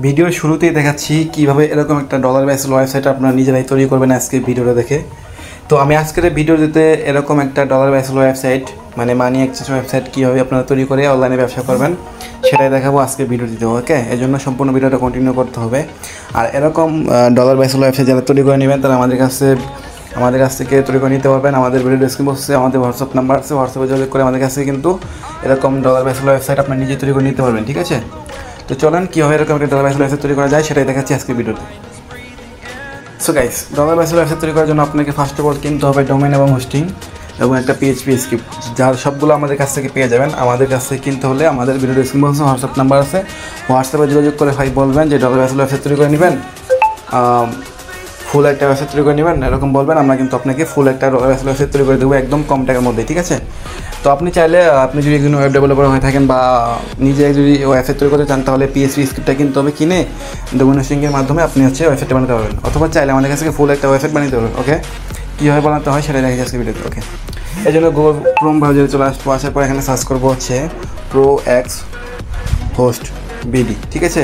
ভিডিওর শুরুতেই দেখাচ্ছি কিভাবে এরকম একটা ডলার বেসড ওয়েবসাইট আপনারা নিজেরাই তৈরি করবেন আজকে ভিডিওটা দেখে। তো আমি আজকের ভিডিওতে এরকম একটা ডলার বেসড ওয়েবসাইট মানে মানি এক্সচেঞ্জ ওয়েবসাইট কীভাবে আপনারা তৈরি করে অনলাইনে ব্যবসা করবেন সেটাই দেখাবো আজকে ভিডিওটিতে। ওকে, এই জন্য সম্পূর্ণ ভিডিওটা কন্টিনিউ করতে হবে। আর এরকম ডলার বেসড ওয়েবসাইট যারা তৈরি করে নেবেন তারা আমাদের কাছ থেকে তৈরি করে নিতে পারবেন। আমাদের ভিডিও ডেসক্রিপশন বক্সে আমাদের হোয়াটসঅ্যাপ নাম্বার আছে, হোয়াটসঅ্যাপে যোগাযোগ করে আমাদের কাছ থেকে কিন্তু এরকম ডলার বেসড ওয়েবসাইট আপনারা নিজে তৈরি করে নিতে পারবেন। ঠিক আছে, তো চলেন কীভাবে এরকম একটা ডলার বেসড ওয়েবসাইট তৈরি করা যায় সেটাই দেখাচ্ছি আজকের ভিডিওতে। So guys, dollar based website তৈরি করার জন্য আপনাকে ফার্স্ট অফ অল কিনতে হবে ডোমেন এবং হোস্টিং এবং একটা পিএইচপি স্ক্রিপ্ট, যার সবগুলো আমাদের কাছ থেকে পেয়ে যাবেন। আমাদের কাছ থেকে কিনতে হলে আমাদের ভিডিও ডেসক্রিপশন বক্সে হোয়াটসঅ্যাপ নাম্বার আছে, হোয়াটসঅ্যাপে যোগাযোগ করে ভাই বলবেন যে ডলার বেসড ওয়েবসাইট তৈরি করে নেবেন, ফুল একটা ওয়েবসাইট তৈরি করে নেবেন, এরকম বলবেন। আমরা কিন্তু আপনাকে ফুল একটা ওয়েবসাইট তৈরি করে দেবো একদম কম টাকার মধ্যে। ঠিক আছে, তো আপনি চাইলে আপনি যদি একজন ওয়েব ডেভেলপার হয়ে থাকেন বা নিজে যদি ওয়েবসাইট তৈরি করতে চান তাহলে পিএইচপি স্ক্রিপ্টটা কিনতে হবে, কিনে ডোমেন হোস্টিংয়ের মাধ্যমে আপনি ওয়েবসাইটটা বানাতে পারবেন, অথবা চাইলে আমাদের কাছে ফুল একটা ওয়েবসাইট বানাতে পারবেন। ওকে, কীভাবে বানাতে হয় সেটা দেখে আজকে ভিডিওতে। ওকে, এই জন্য গুগল ক্রোম ব্রাউজারে চলে আসবো, আসার পর এখানে সার্চ করবো হচ্ছে ProX হোস্ট বিডি। ঠিক আছে,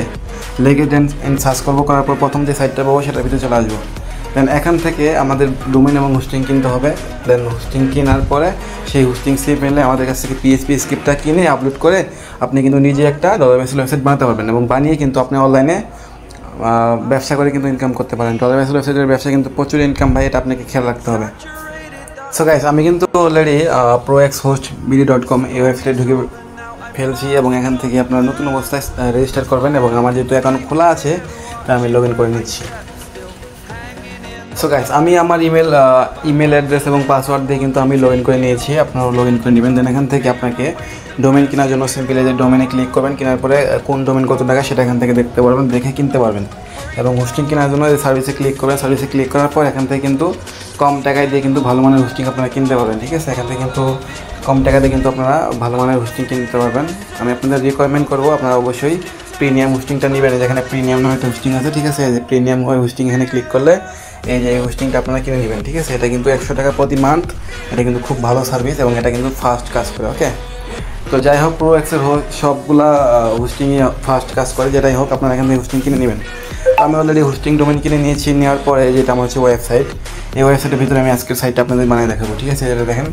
লেগে দেন সার্চ করবো, করার পর প্রথম যে সাইটটা পাবো সেটার ভিতরে চলে আসবো। দেন এখান থেকে আমাদের ডোমেন এবং হোস্টিং কিনতে হবে। দেন হোস্টিং কেনার পরে সেই হোস্টিং সিপ এলে আমাদের কাছ থেকে পিএইচপি স্ক্রিপ্টটা কিনে আপলোড করে আপনি কিন্তু নিজে একটা ডলার বেসড ওয়েবসাইট বানাতে পারবেন এবং বানিয়ে কিন্তু আপনি অনলাইনে ব্যবসা করে কিন্তু ইনকাম করতে পারেন। ডলার বেসড ওয়েবসাইটের ব্যবসা কিন্তু প্রচুর ইনকাম ভাই, এটা আপনাকে খেয়াল রাখতে হবে। সো গাইস, আমি কিন্তু অলরেডি proxhostbd.com এই ওয়েবসাইটে ঢুকে ফেলছি এবং এখান থেকে আপনারা নতুন অবস্থায় রেজিস্টার করবেন এবং আমার যেহেতু অ্যাকাউন্ট খোলা আছে তাই আমি লগ ইন করে নিচ্ছি। সো গাইস, আমি আমার ইমেল অ্যাড্রেস এবং পাসওয়ার্ড দিয়ে কিন্তু আমি লগ ইন করে নিয়েছি, আপনারাও লগ ইন করে নেবেন। দেন এখান থেকে আপনাকে ডোমেন কেনার জন্য সিম্পলি যে ডোমেনে ক্লিক করবেন, কেনার পরে কোন ডোমেন কত টাকা সেটা এখান থেকে দেখতে পারবেন, দেখে কিনতে পারবেন। এবং হোস্টিং কেনার জন্য যে সার্ভিসে ক্লিক করবেন, সার্ভিসে ক্লিক করার পর এখান থেকে কিন্তু কম টাকায় দিয়ে কিন্তু ভালো মানের হোস্টিং আপনারা কিনতে পারবেন। ঠিক আছে, এখান থেকে কিন্তু কম টাকা দিয়ে কিন্তু আপনারা ভালো মানের হোস্টিং কিনতে পারবেন। আমি আপনাদের রিকমেন্ড করবো আপনারা অবশ্যই প্রিমিয়াম হোস্টিংটা নেবেন। যেখানে প্রিমিয়াম নামে একটা হোস্টিং আছে, ঠিক আছে, যে প্রিমিয়াম হয় হোস্টিং এখানে ক্লিক করলে এই যে হোস্টিংটা আপনারা কিনে নেবেন। ঠিক আছে, এটা কিন্তু 100 টাকা প্রতি মান্থ, এটা কিন্তু খুব ভালো সার্ভিস এবং এটা কিন্তু ফাস্ট কাজ করে। ওকে, তো যাই হোক, ProXের সবগুলা হোস্টিংয়ে ফাস্ট কাজ করে, যেটাই হোক আপনারা এখান থেকে হোস্টিং কিনে নেবেন। আমি অলরেডি হোস্টিং ডোমেন কিনে নিয়েছি, নেওয়ার পরে যেটা আমার হচ্ছে ওয়েবসাইট, এই ওয়েবসাইটের ভিতরে আমি আজকের সাইটটা আপনাদের বানিয়ে দেখাবো। ঠিক আছে, এটা দেখেন,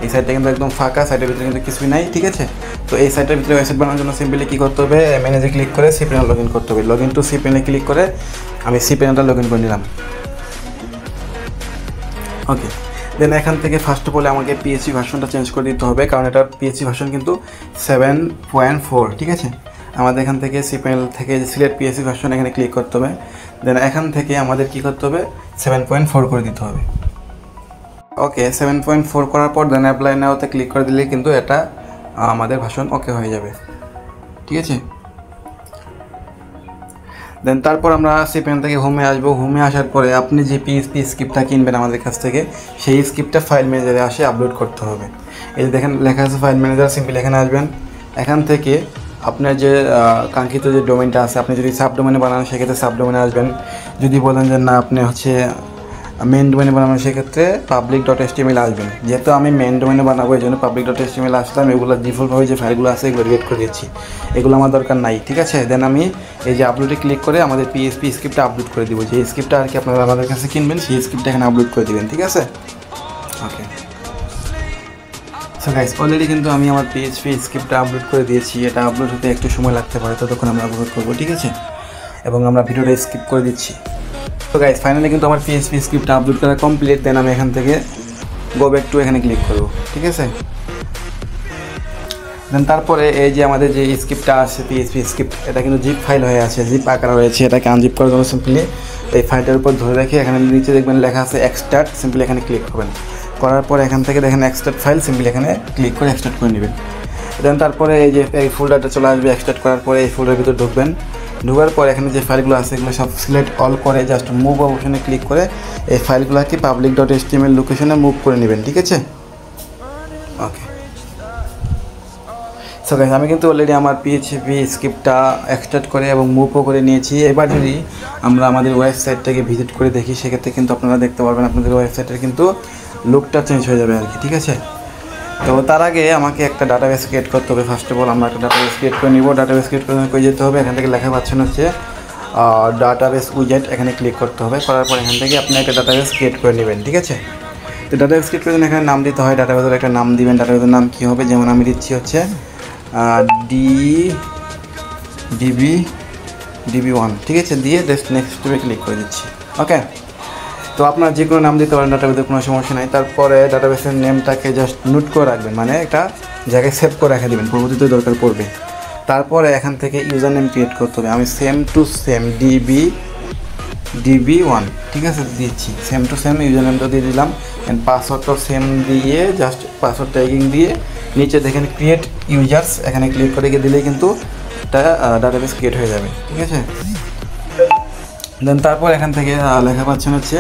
এই সাইটটা কিন্তু একদম ফাঁকা, সাইটের ভিতরে কিন্তু কিছুই নাই। ঠিক আছে, তো এই সাইটের ভিতরে ওয়েবসাইট বানানোর জন্য সিম্পলি কী করতে হবে, ম্যানেজে ক্লিক করে সিপিএন লগ ইন করতে হবে। লগ ইন টু সিপিএনে ক্লিক করে আমি সিপিএনটা লগ ইন করে নিলাম। ওকে, দেন এখান থেকে ফার্স্ট অফ অল আমাকে পিএইচপি ভার্সনটা চেঞ্জ করে দিতে হবে, কারণ এটা পিএইচপি ভার্সন কিন্তু 7.4। ঠিক আছে, আমাদের এখান থেকে সিপিএল থেকে সিলেক্ট পিএইচপি ভার্সন এখানে ক্লিক করতে হবে। দেন এখান থেকে আমাদের কী করতে হবে, 7.4 করে দিতে হবে। ওকে, 7.4 করার পর দেন অ্যাপ্লাই নাওতে ক্লিক করে দিলে কিন্তু এটা আমাদের ভার্সন ওকে হয়ে যাবে। ঠিক আছে, দেন তারপর আমরা সিপিএন থেকে হোমে আসবো। হোমে আসার পরে আপনি যে পিএইচপি স্ক্রিপ্টটা কিনবেন আমাদের কাছ থেকে সেই স্ক্রিপ্টটা ফাইল ম্যানেজারে আসে আপলোড করতে হবে। এই যে দেখেন লেখা আছে ফাইল ম্যানেজার, সিম্পলি এখানে আসবেন। এখান থেকে আপনার যে কাঙ্ক্ষিত যে ডোমেনটা আছে, আপনি যদি সাব ডোমেনে বানান সেক্ষেত্রে সাব ডোমেনে আসবেন। যদি বলেন যে না আপনি হচ্ছে মেন ডোমেনে বানাবেন সেক্ষেত্রে public.html আসবেন। যেহেতু আমি মেন ডোমেনে বানাবো এই জন্য public.html আসলাম। এগুলো ডিফল্টভাবে যে ফাইলগুলো আছে এগুলো ডিলিট করে দিচ্ছি, এগুলো আমার দরকার নাই। ঠিক আছে, দেন আমি এই যে আপলোডে ক্লিক করে আমাদের পিএইচপি স্ক্রিপ্টটা আপলোড করে দিব। যে স্ক্রিপ্টটা আর কি আপনারা আমাদের কাছে কিনবেন সেই স্ক্রিপ্টটা এখানে আপলোড করে দেবেন। ঠিক আছে, ওকে। সো গাইস, অলরেডি কিন্তু আমি আমার পিএইচপি স্ক্রিপ্টটা আপলোড করে দিয়েছি। এটা আপলোড হতে একটু সময় লাগতে পারে, ততক্ষণ আমরা আপলোড করবো। ঠিক আছে, এবং আমরা ভিডিওটা স্কিপ করে দিচ্ছি। তো গাইস, ফাইনালি কিন্তু আমার পিএইচপি স্ক্রিপ্টটা আপলোড করা কমপ্লিট। দেন আমি এখান থেকে গো ব্যাক টু এখানে ক্লিক করব। ঠিক আছে, দেন তারপরে এই যে আমাদের যে স্ক্রিপ্টটা আছে পিএইচপি স্ক্রিপ্ট, এটা কিন্তু জিপ ফাইল হয়ে আছে, জিপ আকার রয়েছে। এটাকে আনজিপ করার জন্য সিম্পলি এই ফাইলটার উপর ধরে রেখে এখানে নিচে দেখবেন লেখা আছে এক্সট্রাক্ট, সিম্পলি এখানে ক্লিক করবেন। করার পর এখান থেকে দেখেন এক্সট্রাক্ট ফাইল, সিম্পলি এখানে ক্লিক করে এক্সট্রাক্ট করে নেবেন। দেন তারপরে এই যে এই ফোল্ডারটা চলে আসবে। এক্সট্রাক্ট করার পরে এই ফোল্ডারের ভিতরে ঢুকবেন। ঢোকার পর এখানে যে ফাইলগুলো আছে এগুলো সব সিলেক্ট অল করে জাস্ট মুভ অপশনে ক্লিক করে এই ফাইলগুলোকে public.html লোকেশনে মুভ করে নেবেন। ঠিক আছে, ওকে। সো গাইস, আমি কিন্তু অলরেডি আমার পিএইচপি স্ক্রিপ্টটা এক্সট্রাক্ট করে এবং মুভও করে নিয়েছি। এবার যদি আমরা আমাদের ওয়েবসাইটটাকে ভিজিট করে দেখি সেক্ষেত্রে কিন্তু আপনারা দেখতে পারবেন আপনাদের ওয়েবসাইটের কিন্তু লুকটা চেঞ্জ হয়ে যাবে আর কি। ঠিক আছে, তো তার আগে আমাকে একটা ডাটাবেস ক্রিয়েট করতে হবে। ফার্স্ট অফ অল আমরা একটা ডাটাবেস ক্রিয়েট করে নিব। ডাটাবেস ক্রিয়েট করে যেতে হবে, এখান থেকে লেখা পাচ্ছেন হচ্ছে ডাটাবেস উইজেট এখানে ক্লিক করতে হবে। করার পর এখান থেকে আপনি একটা ডাটাবেস ক্রিয়েট করে নেবেন, ঠিক আছে। তো ডাটাবেস ক্রিয়েট করে এখানে নাম দিতে হয়, ডাটাবেসের একটা নাম দিবেন। ডাটাবেসের নাম কী হবে, যেমন আমি দিচ্ছি হচ্ছে DB1, ঠিক আছে, দিয়ে জাস্ট নেক্সট স্টেপে ক্লিক করে দিচ্ছি। ওকে, তো আপনার যে কোনো নাম দিতে পারেন, ডাটাবেসের কোনো সমস্যা নাই। তারপরে ডাটাবেসের নেমটাকে জাস্ট নোট করে রাখবেন, মানে একটা জায়গায় সেভ করে রেখে দেবেন, পরবর্তীতে দরকার পড়বে। তারপরে এখান থেকে ইউজার নেম ক্রিয়েট করতে হবে। আমি সেম টু সেম DB1, ঠিক আছে, দিচ্ছি সেম টু সেম ইউজার নেমটা দিয়ে দিলাম। অ্যান্ড পাসওয়ার্ডটাও সেম দিয়ে জাস্ট পাসওয়ার্ড ট্যাগিং দিয়ে নিচে দেখেন ক্রিয়েট ইউজার্স, এখানে ক্লিক করে গিয়ে দিলেই কিন্তু এটা ডাটাবেস ক্রিয়েট হয়ে যাবে, ঠিক আছে। দেন তারপর এখান থেকে লেখা পাচ্ছেন হচ্ছে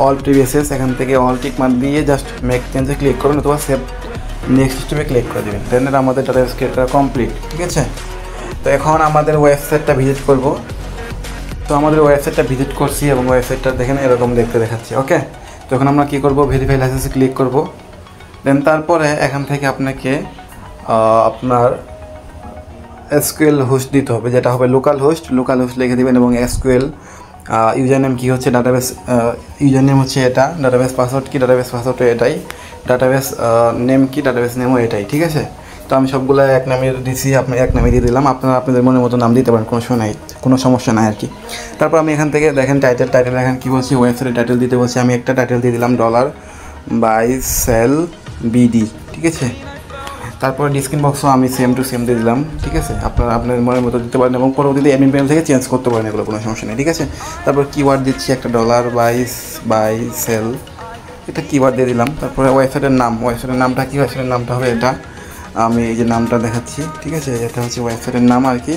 অল প্রিভিয়াসেস, এখান থেকে অল টিক মার্ক দিয়ে জাস্ট মেক চেঞ্জে ক্লিক করুন অথবা সেভ নেক্সট স্টেপে ক্লিক করে দেবেন। দেন আমাদের ডাটাবেস ক্রিয়েট করা কমপ্লিট, ঠিক আছে। তো এখন আমাদের ওয়েবসাইটটা ভিজিট করব। তো আমাদের ওয়েবসাইটটা ভিজিট করছি এবং ওয়েবসাইটটা দেখেন এরকম দেখতে দেখাচ্ছি। ওকে, তো এখন আমরা কী করব, ভেরিফাই লাইসেন্সে ক্লিক করব। দেন তারপরে এখান থেকে আপনাকে আপনার এসকিউএল হোস্ট দিতে হবে, যেটা হবে লোকাল হোস্ট লিখে দেবেন এবং এসকিউএল ইউজার নেম কী হচ্ছে, ডাটাবেস ইউজার নেম হচ্ছে এটা, ডাটাবেস পাসওয়ার্ড কি, ডাটাবেস পাসওয়ার্ড এটাই, ডাটাবেস নেম কি, ডাটাবেস নেমও এটাই, ঠিক আছে। তো আমি সবগুলো এক নামে দিচ্ছি, আপনি এক নামে দিয়ে দিলাম, আপনারা আপনাদের মনের মতো নাম দিতে পারেন, কোনো সমস্যা নাই আর কি। তারপর আমি এখান থেকে দেখেন টাইটেল এখানে কী বলছি, ওয়েবসাইটের টাইটেল দিতে বলছি। আমি একটা টাইটেল দিয়ে দিলাম $BD, ঠিক আছে। তারপরে ডিসক্রিপশন বক্সও আমি সেম টু সেম দিয়ে দিলাম, ঠিক আছে। আপনারা আপনার মনের মতো দিতে পারেন এবং পরবর্তীতে অ্যাডমিন প্যানেল থেকে চেঞ্জ করতে পারেন, এগুলো কোনো সমস্যা নেই, ঠিক আছে। তারপর কিওয়ার্ড দিচ্ছি একটা $বাই সেল, এটা কিওয়ার্ড দিয়ে দিলাম। তারপরে ওয়েবসাইটের নামটা কি, ওয়েবসাইটের নামটা হবে এটা, আমি এই যে নামটা দেখাচ্ছি, ঠিক আছে, এটা হচ্ছে ওয়েবসাইটের নাম আর কি,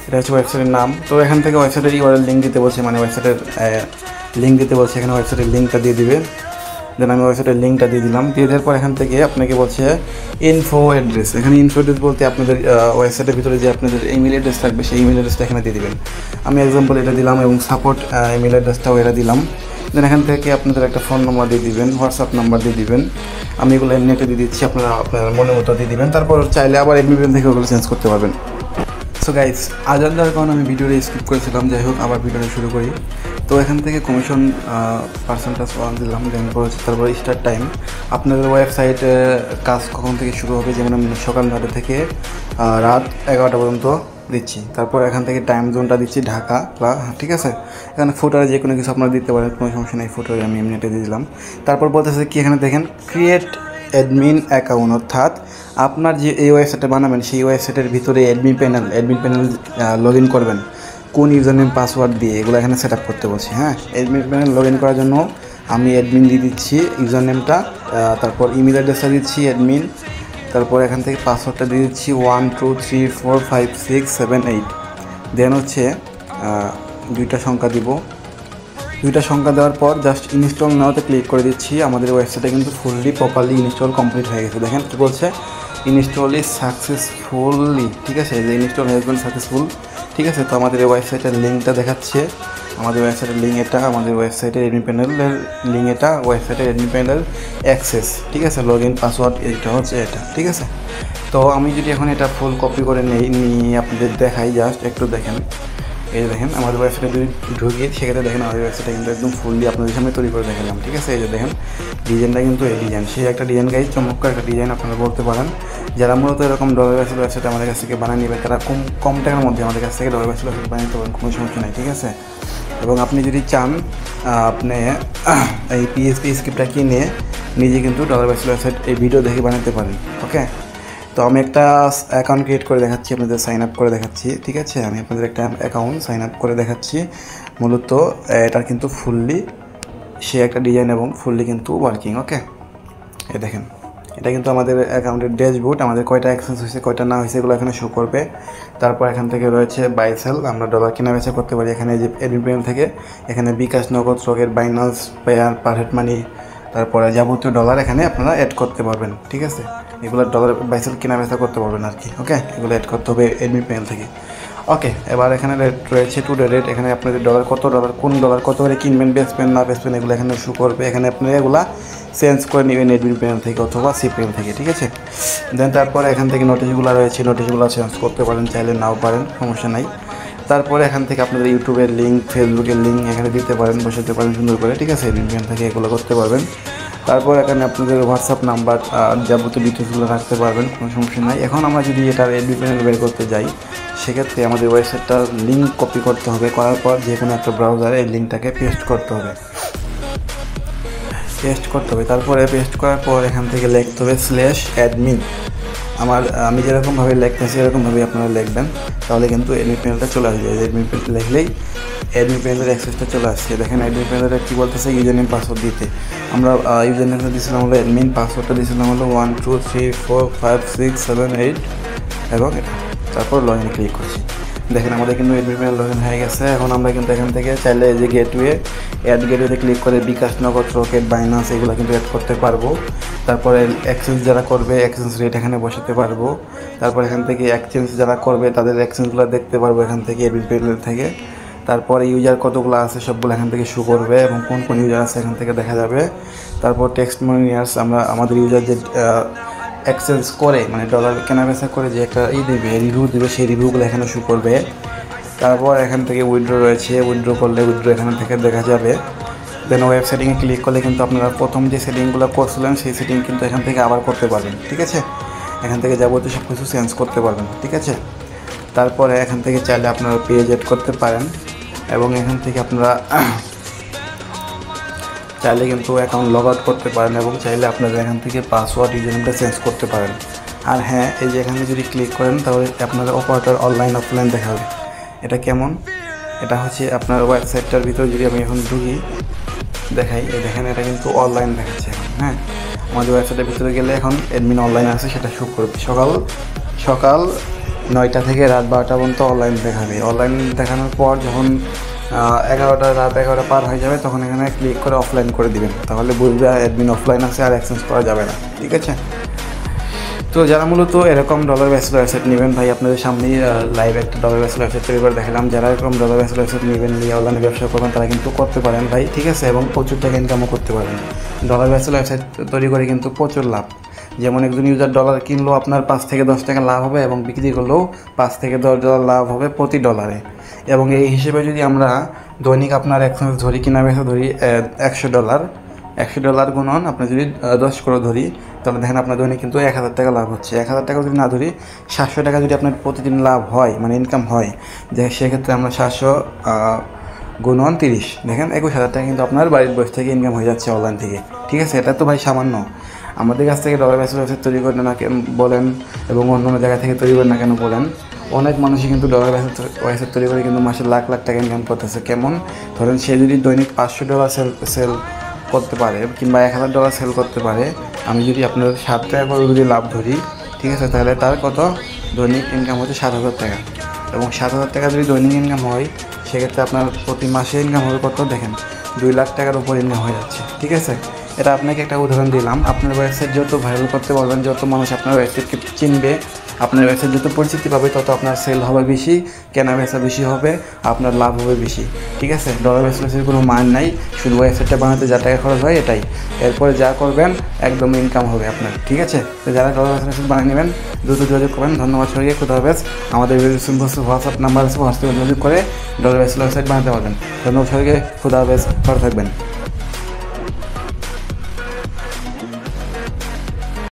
এটা হচ্ছে ওয়েবসাইটের নাম। তো এখান থেকে ওয়েবসাইটের ইউআরএল লিঙ্ক দিতে বলছে, মানে ওয়েবসাইটের লিঙ্ক দিতে বলছে, এখানে ওয়েবসাইটের লিঙ্কটা দিয়ে দিবে। দেন আমি ওয়েবসাইটের লিঙ্কটা দিয়ে দিলাম। দিয়ে দেওয়ার পর এখান থেকে আপনাকে বলছে ইনফো অ্যাড্রেস, এখানে ইনফো অ্যাড্রেস বলতে আপনাদের ওয়েবসাইটের ভিতরে যে আপনাদের ইমেল অ্যাড্রেস থাকবে সেই ইমেল অ্যাড্রেসটা এখানে দিয়ে দিবেন। আমি এক্সাম্পল এটা দিলাম এবং সাপোর্ট ইমেল অ্যাড্রেসটাও এটা দিলাম। দেন এখান থেকে আপনাদের একটা ফোন নাম্বার দিয়ে দিবেন, হোয়াটসঅ্যাপ নাম্বার দিয়ে দিবেন। আমি এগুলো এমনিতে দিয়ে দিচ্ছি, আপনারা আপনার মনের মতো দিয়ে দিবেন। তারপর চাইলে আবার এডমিন থেকে ওগুলো চেঞ্জ করতে পারবেন। সো গাইস, আজান দেওয়ার কারণে আমি ভিডিওটা স্কিপ করেছিলাম, যাই হোক আবার ভিডিওটা শুরু করি। তো এখান থেকে কমিশন পার্সেন্টেজ 1 দিলাম। দেন তারপরে স্টার্ট টাইম, আপনাদের ওয়েবসাইটে কাজ কখন থেকে শুরু হবে, যেমন আমি সকাল 9টা থেকে রাত 11টা পর্যন্ত দিচ্ছি। তারপর এখান থেকে টাইম জোনটা দিচ্ছি ঢাকা, ঠিক আছে। এখানে ফুটারে যে কোনো কিছু আপনারা দিতে পারেন, কোনো সমস্যা নেই, ফুটারে আমি এমনিতে দিয়ে দিলাম। তারপর বলতেছে কি, এখানে দেখেন ক্রিয়েট অ্যাডমিন অ্যাকাউন্ট, অর্থাৎ আপনার যে এই ওয়েবসাইটটা বানাবেন সেই ওয়েবসাইটের ভিতরে অ্যাডমিন প্যানেল লগ ইন করবেন কোন ইউজার নেম পাসওয়ার্ড দিয়ে, এগুলো এখানে সেট আপ করতে বলছি। হ্যাঁ, অ্যাডমিন প্যানেল লগ ইন করার জন্য আমি অ্যাডমিন দিয়ে দিচ্ছি ইউজার নেমটা, তারপর ইমেল অ্যাড্রেসটা দিচ্ছি অ্যাডমিন, তারপর এখান থেকে পাসওয়ার্ডটা দিয়ে দিচ্ছি 1 2 3 4 5 6 7 8। দেন হচ্ছে 2টা সংখ্যা দিব। 2টা সংখ্যা দেওয়ার পর জাস্ট ইনস্টল নাওতে ক্লিক করে দিচ্ছি। আমাদের ওয়েবসাইটে কিন্তু ফুললি প্রপারলি ইনস্টল কমপ্লিট হয়ে গেছে। দেখেন কী বলছে, ইনস্টল ইজ সাকসেসফুলি, ঠিক আছে, যে ইনস্টল হ্যাজ বিন সাকসেসফুল, ঠিক আছে। তো আমাদের এই ওয়েবসাইটের লিঙ্কটা দেখাচ্ছে, আমাদের ওয়েবসাইটের লিঙ্ক এটা, আমাদের ওয়েবসাইটের অ্যাডমিন প্যানেলের লিঙ্ক এটা, ওয়েবসাইটের অ্যাডমিন প্যানেল অ্যাক্সেস, ঠিক আছে, লগ ইন পাসওয়ার্ড এটা হচ্ছে এটা, ঠিক আছে। তো আমি যদি এখন এটা ফুল কপি করে নিয়ে আপনাদের দেখাই, জাস্ট একটু দেখেন, এই যে দেখেন আমাদের ওয়েবসাইটে যদি ঢুকিয়ে সেক্ষেত্রে দেখেন আমাদের ওয়েবসাইটটা কিন্তু একদম ফুললি আপনাদের সামনে তৈরি করে দেখালাম, ঠিক আছে। এই যে দেখেন ডিজাইনটা কিন্তু এই ডিজাইন, সেই একটা ডিজাইন গাইজ, চমৎকার একটা ডিজাইন আপনারা বলতে পারেন। যারা মূলত এরকম ডলার বেসেল ওয়েবসাইট আমাদের কাছ থেকে বানিয়ে নেবেন, তারা কম টাকার মধ্যে আমাদের কাছ থেকে ডলার বেসেল ওয়েবসাইট বানিয়ে নিতে পারেন, কোনো সমস্যা নেই, ঠিক আছে। এবং আপনি যদি চান আপনি এই পিএসপি স্ক্রিপ্টটা কিনে নিজে কিন্তু ডলার বেসেল ওয়েবসাইট এই ভিডিও দেখে বানাতে পারেন। ওকে, তো আমি একটা অ্যাকাউন্ট ক্রিয়েট করে দেখাচ্ছি, আপনাদের সাইন আপ করে দেখাচ্ছি, ঠিক আছে। আমি আপনাদের একটা অ্যাকাউন্ট সাইন আপ করে দেখাচ্ছি। মূলত এটা কিন্তু ফুললি সে একটা ডিজাইন এবং ফুললি কিন্তু ওয়ার্কিং। ওকে, এই দেখেন এটা কিন্তু আমাদের অ্যাকাউন্টের ড্যাশবোর্ড, আমাদের কয়টা অ্যাক্সেস হয়েছে কয়টা না হয়েছে এগুলো এখানে শো করবে। তারপর এখান থেকে রয়েছে বাই সেল, আমরা ডলার কেনা বেচা করতে পারি। এখানে যে অ্যাডমিন প্যানেল থেকে এখানে বিকাশ, নগদ, রকেট, বাইন্যান্স, পেয়ার, পারফেক্ট মানি, তারপরে যাবতীয় ডলার এখানে আপনারা অ্যাড করতে পারবেন, ঠিক আছে। এগুলো ডলার বাইসেল কেনা বেচা করতে পারবেন আর কি। ওকে, এগুলো অ্যাড করতে হবে অ্যাডমিন প্যানেল থেকে। ওকে, এবার এখানে রেট রয়েছে টুডে রেট। এখানে আপনাদের ডলার কোন ডলার কত করে কিনবেন, বেচবেন না বেচবেন এগুলো এখানে শো করবে। এখানে আপনি এগুলা চেঞ্জ করে নেবেন অ্যাডমিন প্যানেল থেকে অথবা সিপিএল থেকে, ঠিক আছে। দেন তারপরে এখান থেকে নোটিশগুলো রয়েছে, নোটিশগুলো চেঞ্জ করতে পারেন, চাইলে নাও পারেন, সমস্যা নাই। তারপরে এখান থেকে আপনাদের ইউটিউবের লিঙ্ক, ফেসবুকের লিঙ্ক এখানে দিতে পারেন, বসাতে পারেন সুন্দর করে, ঠিক আছে। অ্যাডমিন প্যানেল থেকে এগুলো করতে পারবেন। তারপর এখানে আপনাদের হোয়াটসঅ্যাপ নাম্বার যাবতীয় ডিটেলসগুলো রাখতে পারবেন, কোনো সমস্যা নাই। এখন আমরা যদি এটার অ্যাডমিন প্যানেল বের করতে যাই, সেক্ষেত্রে আমাদের ওয়েবসাইটটার লিঙ্ক কপি করতে হবে, করার পর যে কোনো একটা ব্রাউজারে এই লিঙ্কটাকে পেস্ট করতে হবে। তারপরে পেস্ট করার পর এখান থেকে লিখতে হবে /admin। আমি যেরকমভাবে লিখতেছি এরকমভাবে আপনারা লিখবেন, তাহলে কিন্তু অ্যাডমিন প্যানেলটা চলে আসবে। অ্যাডমিন প্যানেল লিখলেই অ্যাডমিন প্যানেলের অ্যাক্সেসটা চলে আসছে। দেখেন অ্যাডমিন প্যানেলটা কী বলতেছে, ইউজার নেম পাসওয়ার্ড দিতে। আমরা ইউজার নেমটা দিয়েছিলাম হলো অ্যাডমিন, পাসওয়ার্ডটা দিয়েছিলাম হলো 1 2 3 4 5 6 7 8 এবং এটা। তারপর লগ ইন ক্লিক করছি। দেখেন আমাদের কিন্তু অ্যাডমিন প্যানেল লগ ইন হয়ে গেছে। এখন আমরা কিন্তু এখান থেকে চাইলে যে গেটওয়ে গেটওয়েতে ক্লিক করে বিকাশ, নগদ, রকেট, বাইনান্স এগুলো কিন্তু অ্যাড করতে পারবো। তারপরে এক্সচেঞ্জ যারা করবে এক্সচেঞ্জ রেট এখানে বসাতে পারবো। তারপর এখান থেকে এক্সচেঞ্জ যারা করবে তাদের এক্সচেঞ্জগুলো দেখতে পারবো এখান থেকে অ্যাডমিন প্যানেল থেকে। তারপরে ইউজার কতগুলো আছে সবগুলো এখান থেকে শো করবে এবং কোন কোন ইউজার আছে এখান থেকে দেখা যাবে। তারপর টেস্টিমোনিয়ালস, আমাদের ইউজার যে এক্সচেঞ্জ করে মানে ডলার কেনাবেচা করে যে একটা দেবে, রিভিউ দেবে, সেই রিভিউগুলো এখানে শো করবে। তারপর এখান থেকে উইথড্র রয়েছে, উইথড্র করলে উইথড্র এখান থেকে দেখা যাবে। দেন ওয়েব সেটিংয়ে ক্লিক করলে কিন্তু আপনারা প্রথম যে সেটিংগুলো করছিলেন সেই সেটিং কিন্তু এখান থেকে আবার করতে পারবেন, ঠিক আছে। এখান থেকে যাবতীয় সব কিছু চেঞ্জ করতে পারবেন, ঠিক আছে। তারপরে এখান থেকে চাইলে আপনারা পেজ এড করতে পারেন এবং এখান থেকে আপনারা চাইলে কিন্তু অ্যাকাউন্ট লগ আউট করতে পারেন এবং চাইলে আপনারা এখান থেকে পাসওয়ার্ড ইউজারনেমটা চেঞ্জ করতে পারেন। আর হ্যাঁ, এই যে এখানে যদি ক্লিক করেন তাহলে আপনাদের অপারেটর অনলাইন অফলাইন দেখাবে। এটা কেমন, এটা হচ্ছে আপনার ওয়েবসাইটটার ভিতরে যদি আমি এখন ঢুকি দেখাই, দেখেন এটা কিন্তু অনলাইন দেখাচ্ছে এখন। হ্যাঁ, আমাদের ওয়েবসাইটের ভিতরে গেলে এখন অ্যাডমিন অনলাইন আছে সেটা শো করবে। সকাল 9টা থেকে রাত 12টা পর্যন্ত অনলাইন দেখাবে। অনলাইন দেখানোর পর যখন রাত 11টা পার হয়ে যাবে তখন এখানে ক্লিক করে অফলাইন করে দিবেন, তাহলে বুঝবে অ্যাডমিন অফলাইন আছে আর এক্সচেঞ্জ করা যাবে না, ঠিক আছে। তো যারা মূলত এরকম ডলার বেসড ওয়েবসাইট নেবেন, ভাই আপনাদের সামনেই লাইভ একটা ডলার বেসড ওয়েবসাইট তৈরি করে দেখালাম। যারা এরকম ডলার বেসড ওয়েবসাইট নেবেন, নিয়ে অনলাইনে ব্যবসা করবেন, তারা কিন্তু করতে পারেন ভাই, ঠিক আছে। এবং প্রচুর টাকা ইনকামও করতে পারেন। ডলার বেসড ওয়েবসাইট তৈরি করে কিন্তু প্রচুর লাভ। যেমন একজন ইউজার ডলার কিনলেও আপনার 5 থেকে 10 টাকা লাভ হবে এবং বিক্রি করলেও 5 থেকে 10 ডলার লাভ হবে প্রতি ডলারে। এবং এই হিসেবে যদি আমরা দৈনিক আপনার এক্সচেঞ্জ ধরি, কিনা বেচা ধরি $100 গুণন আপনি যদি 10 করে ধরি, তাহলে দেখেন আপনার দৈনিক কিন্তু 1000 টাকা লাভ হচ্ছে। 1000 টাকা যদি না ধরি, 700 টাকা যদি আপনার প্রতিদিন লাভ হয় মানে ইনকাম হয়, যে সেক্ষেত্রে আমরা 700 গুণন 30, দেখেন 21,000 টাকা কিন্তু আপনার বাড়ির বয়স থেকে ইনকাম হয়ে যাচ্ছে অনলাইন থেকে, ঠিক আছে। এটা তো ভাই সামান্য। আমাদের কাছ থেকে ডলার বেসড ওয়েবসাইট তৈরি করেন না কেন বলেন, এবং অন্য জায়গা থেকে তৈরি করেন না কেন বলেন, অনেক মানুষই কিন্তু ডলার বেসড ওয়েবসাইট তৈরি করে কিন্তু মাসে লাখ লাখ টাকা ইনকাম করতেছে। কেমন, ধরেন সে যদি দৈনিক $500 সেল করতে পারে কিংবা $1000 সেল করতে পারে, আমি যদি আপনার 7 টাকা করে যদি লাভ ধরি, ঠিক আছে, তাহলে তার কত দৈনিক ইনকাম হচ্ছে 7,000 টাকা। এবং 7,000 টাকা যদি দৈনিক ইনকাম হয়, সেক্ষেত্রে আপনার প্রতি মাসে ইনকাম হবে কত, দেখেন 2 লাখ টাকার উপর ইনকাম হয়ে যাচ্ছে, ঠিক আছে। এটা আপনাকে একটা উদাহরণ দিলাম। আপনার ওয়েবসাইট যত ভাইরাল করতে পারবেন, যত মানুষ আপনার ওয়েবসাইটকে চিনবে, আপনার ওয়েবসাইট যত পরিচিতি পাবে, তত আপনার সেল হবে বেশি, কেনা বেচা বেশি হবে, আপনার লাভ হবে বেশি, ঠিক আছে। ডলার বেসড ওয়েবসাইটের কোনো মান নাই, শুধু ওয়েবসাইটটা বানাতে যা টাকা খরচ হয় এটাই, এরপরে যা করবেন একদম ইনকাম হবে আপনার, ঠিক আছে। তো যারা ডলার বেসড ওয়েবসাইট বানিয়ে নেবেন দ্রুত যোগাযোগ করবেন। ধন্যবাদ সবাইকে, খুদা হাফেজ। আমাদের হোয়াটসঅ্যাপ নাম্বার আছে, হোয়াটসঅ্যাপে যোগাযোগ করে ডলার বেসড ওয়েবসাইট বানাতে পারবেন। ধন্যবাদ সবাইকে, খুদা হাফেজ, ভালো থাকবেন।